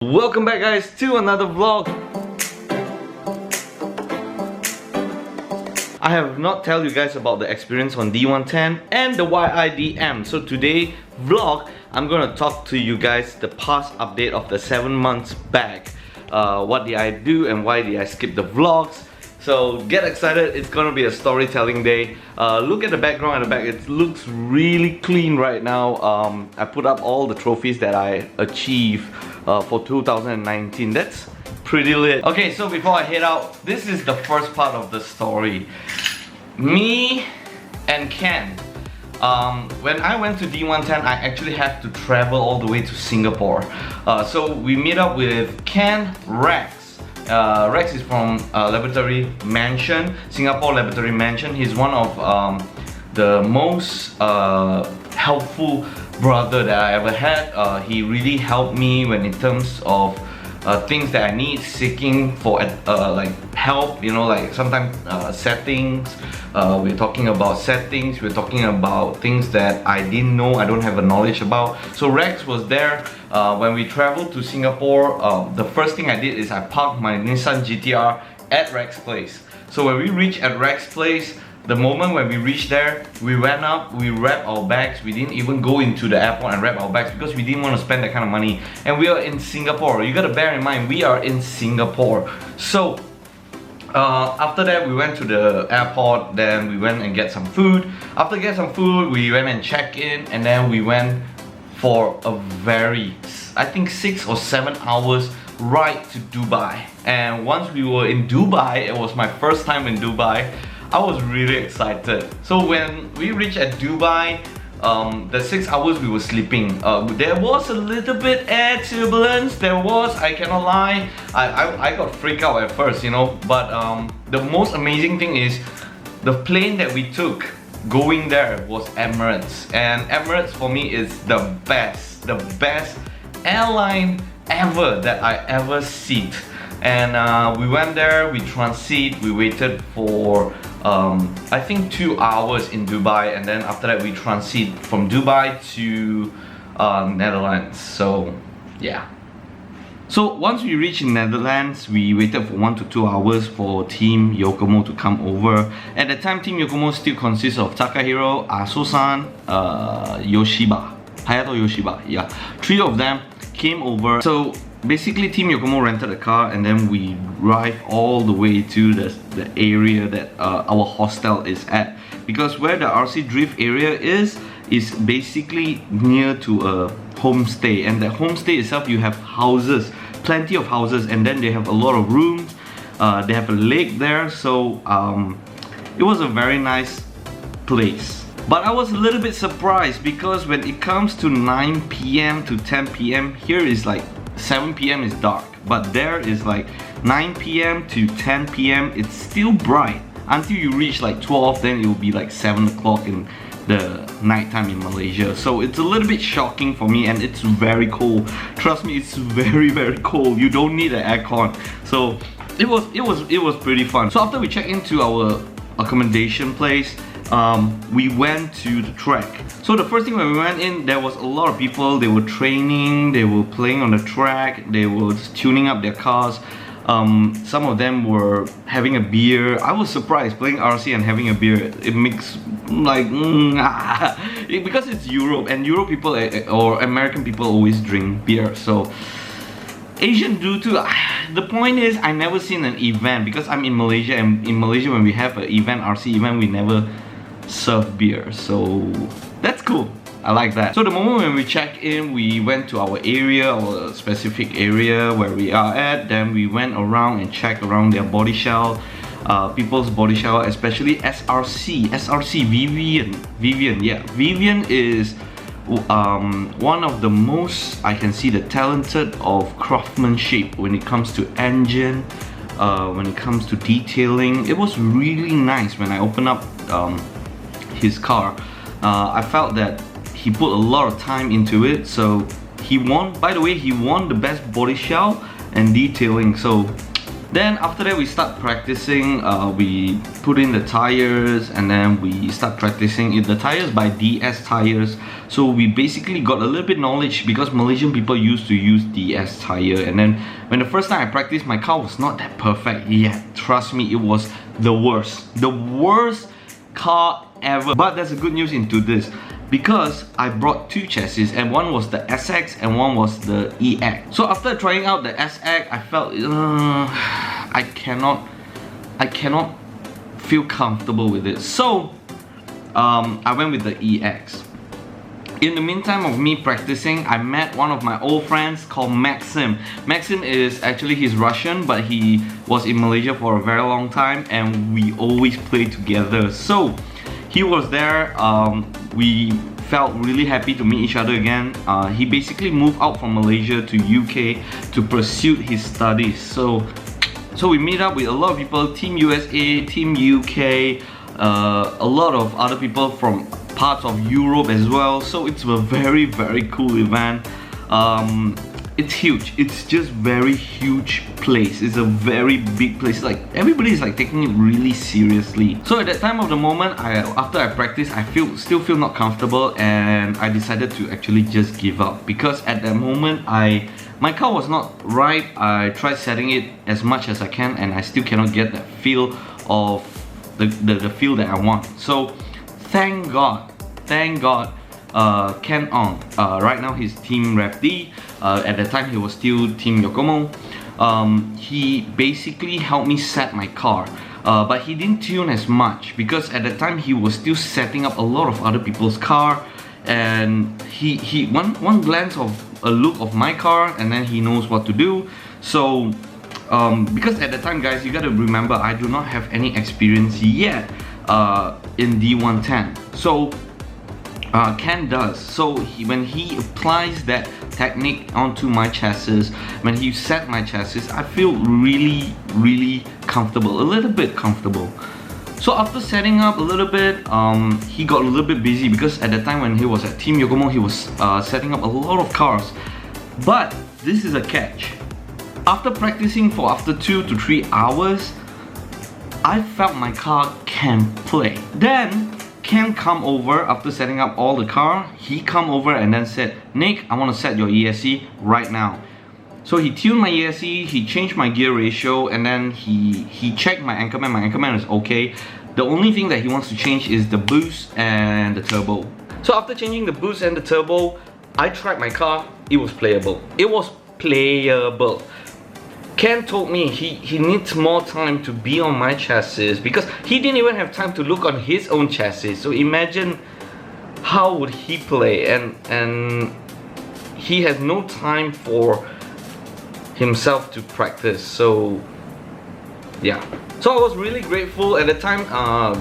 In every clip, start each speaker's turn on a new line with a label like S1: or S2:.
S1: Welcome back guys to another vlog. I have not tell you guys about the experience on D1-10 and the YIDM. So today vlog, I'm gonna talk to you guys the past update of the 7 months back. What did I do and why did I skip the vlogs? So get excited, it's gonna be a storytelling day. Look at the background at the back, it looks really clean right now. I put up all the trophies that I achieved for 2019. That's pretty lit. Okay, so before I head out, this is the first part of the story. Me and Ken. When I went to D1-10, I actually had to travel all the way to Singapore. So we meet up with Ken, Rex. Rex is from Laboratory Mansion, Singapore Laboratory Mansion. He's one of the most helpful brother that I ever had. He really helped me when in terms of things that I need, seeking for like help, you know, like sometimes settings. We're talking about settings, we're talking about things that I didn't know, I don't have a knowledge about. So Rex was there. When we traveled to Singapore, the first thing I did is I parked my Nissan GTR at Rex's place. So when we reached at Rex's place, the moment when we reached there, we went up, we wrapped our bags. We didn't even go into the airport and wrap our bags because we didn't want to spend that kind of money. And we are in Singapore. You gotta bear in mind, we are in Singapore. So after that, we went to the airport. Then we went and get some food. After get some food, we went and checked in, and then we went for a very, I think 6 or 7 hours ride to Dubai. And once we were in Dubai, it was my first time in Dubai. I was really excited. So when we reached at Dubai, the 6 hours we were sleeping. There was a little bit air turbulence. There was, I cannot lie. I got freaked out at first, you know. But the most amazing thing is the plane that we took going there was Emirates. And Emirates for me is the best airline ever that I ever seen. And we went there, we transit, we waited for I think 2 hours in Dubai, and then after that we transit from Dubai to Netherlands. So yeah. So once we reached Netherlands, we waited for 1 to 2 hours for Team Yokomo to come over. At the time, Team Yokomo still consists of Takahiro, Aso-san, Yoshiba, Hayato Yoshiba, yeah. 3 of them came over. So basically Team Yokomo rented a car, and then we drive all the way to the area that our hostel is at. Because where the RC drift area is basically near to a homestay, and the homestay itself, you have houses, plenty of houses, and then they have a lot of rooms. They have a lake there, so it was a very nice place. But I was a little bit surprised because when it comes to 9 PM to 10 PM, here is like 7 PM is dark, but there is like 9 PM to 10 PM, it's still bright. Until you reach like 12, then it will be like 7 o'clock in the nighttime in Malaysia. So it's a little bit shocking for me, and it's very cold. Trust me, it's very cold. You don't need an aircon. So it was pretty fun. So after we checked into our accommodation place, we went to the track. So the first thing when we went in, there was a lot of people. They were training, they were playing on the track, they were tuning up their cars. Some of them were having a beer. I was surprised playing RC and having a beer. It makes like because it's Europe, and Europe people or American people always drink beer. So Asian do too. The point is, I never seen an event because I'm in Malaysia, and in Malaysia when we have an event, RC event, we never serve beer. So that's cool. I like that. So the moment when we checked in, we went to our area, our specific area where we are at. Then we went around and checked around their body shell, people's body shell, especially SRC, Vivian. Yeah, Vivian is one of the most, I can see, the talented of craftsmanship when it comes to engine, when it comes to detailing. It was really nice when I opened up his car. I felt that he put a lot of time into it. So he won, by the way, he won the best body shell and detailing. So Then after that we start practicing, we put in the tires and then we start practicing the tires by DS tires. So we basically got a little bit knowledge because Malaysian people used to use DS tire. And then when the first time I practiced, my car was not that perfect yet. Trust me, it was the worst car ever. But there's a good news into this, because I brought two chassis, and one was the SX and one was the EX. So after trying out the SX, I felt I cannot feel comfortable with it. So I went with the EX. In the meantime of me practicing, I met one of my old friends called Maxim. Maxim is actually, he's Russian, but he was in Malaysia for a very long time and we always play together. So he was there, we felt really happy to meet each other again. He basically moved out from Malaysia to UK to pursue his studies. So we meet up with a lot of people, Team USA, Team UK, a lot of other people from parts of Europe as well. So it's a very cool event. It's huge. It's just very huge place. It's a very big place. Like everybody is like taking it really seriously. So at that time of the moment, after I practiced, I still feel not comfortable, and I decided to actually just give up, because at that moment my car was not right. I tried setting it as much as I can and I still cannot get that feel of the feel that I want. So thank God, Ken Ong, right now he's Team RêveD. At the time he was still Team Yokomo. He basically helped me set my car, but he didn't tune as much, because at the time he was still setting up a lot of other people's car, and he one glance of a look of my car and then he knows what to do. So because at the time, guys, you gotta remember, I do not have any experience yet in D1-10. So Ken does. So when he applies that technique onto my chassis, when he set my chassis, I feel really comfortable, a little bit comfortable. So after setting up a little bit, he got a little bit busy, because at the time when he was at Team Yokomo, he was setting up a lot of cars. But this is a catch. After practicing for 2 to 3 hours, I felt my car can play. Then Ken come over after setting up all the car. He come over and then said, "Nick, I want to set your ESC right now." So he tuned my ESC, he changed my gear ratio, and then he checked my Anchorman. My Anchorman is okay. The only thing that he wants to change is the boost and the turbo. So after changing the boost and the turbo, I tried my car. It was playable. It was playable. Ken told me he needs more time to be on my chassis, because he didn't even have time to look on his own chassis. So imagine how would he play, and he has no time for himself to practice. So yeah, so I was really grateful. At the time,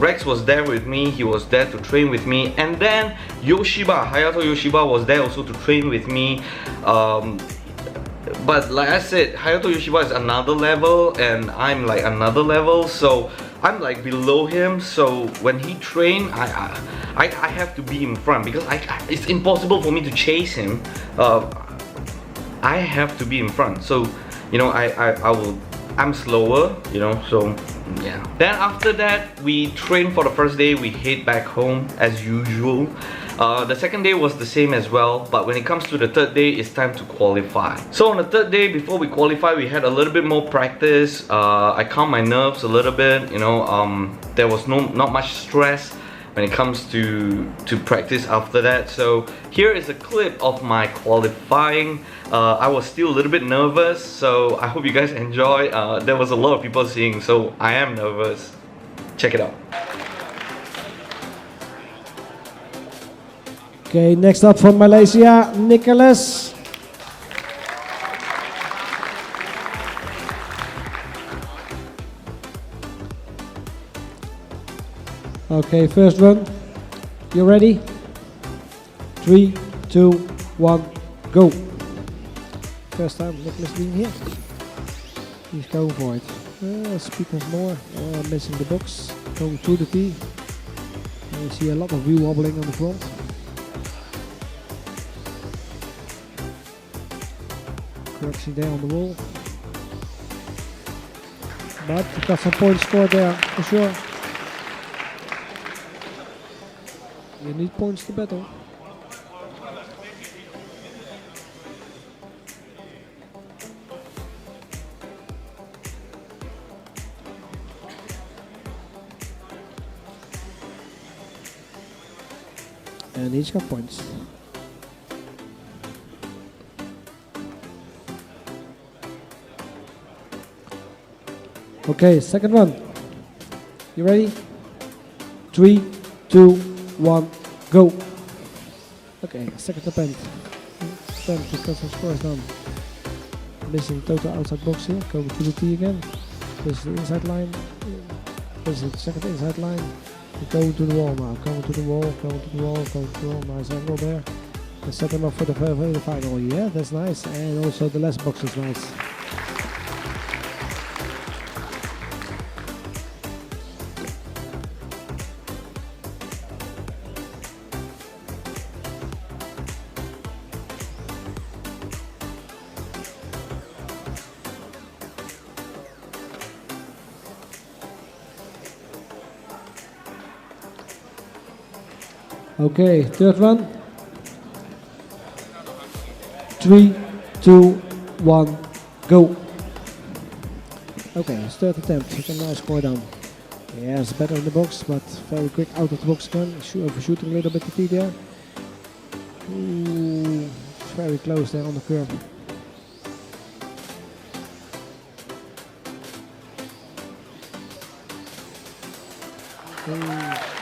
S1: Rex was there with me. He was there to train with me, and then Hayato Yoshiba was there also to train with me. But like I said, Hayato Yoshiba is another level and I'm like another level, so I'm like below him. So when he trained, I have to be in front, because it's impossible for me to chase him. I have to be in front, so you know, I'm slower, you know, so yeah. Then after that, we trained for the first day. We head back home as usual. The second day was the same as well, but when it comes to the third day, it's time to qualify. So on the third day, before we qualify, we had a little bit more practice. I calmed my nerves a little bit, you know. There was not much stress when it comes to practice after that. So here is a clip of my qualifying. I was still a little bit nervous, so I hope you guys enjoy. There was a lot of people seeing, so I am nervous. Check it out.
S2: Okay, next up from Malaysia, Nicholas. Okay, first run. You ready? 3, 2, 1, go. First time Nicholas being here. He's going for it. Speed of more, missing the box, going through the tee. You see a lot of wheel wobbling on the front. Correction there on the wall. But you got some points scored there, for sure. You need points to battle. And each got points. Okay, second one. You ready? 3, 2, 1, go. Okay, second attempt. Attempt because of course done. Missing total outside box here. Going to the T again. This is the inside line. This is the second inside line. Going to the wall now. Going to the wall. Going to the wall. Going to the wall. Nice angle there. And set them up for the final. Yeah, that's nice. And also the last box is nice. Okay, third one. 3, 2, 1, go. Okay, third attempt. Take a nice score down. Yeah, it's better in the box, but very quick out of the box again. Overshooting a little bit the T there. Ooh, very close there on the curve. Ooh.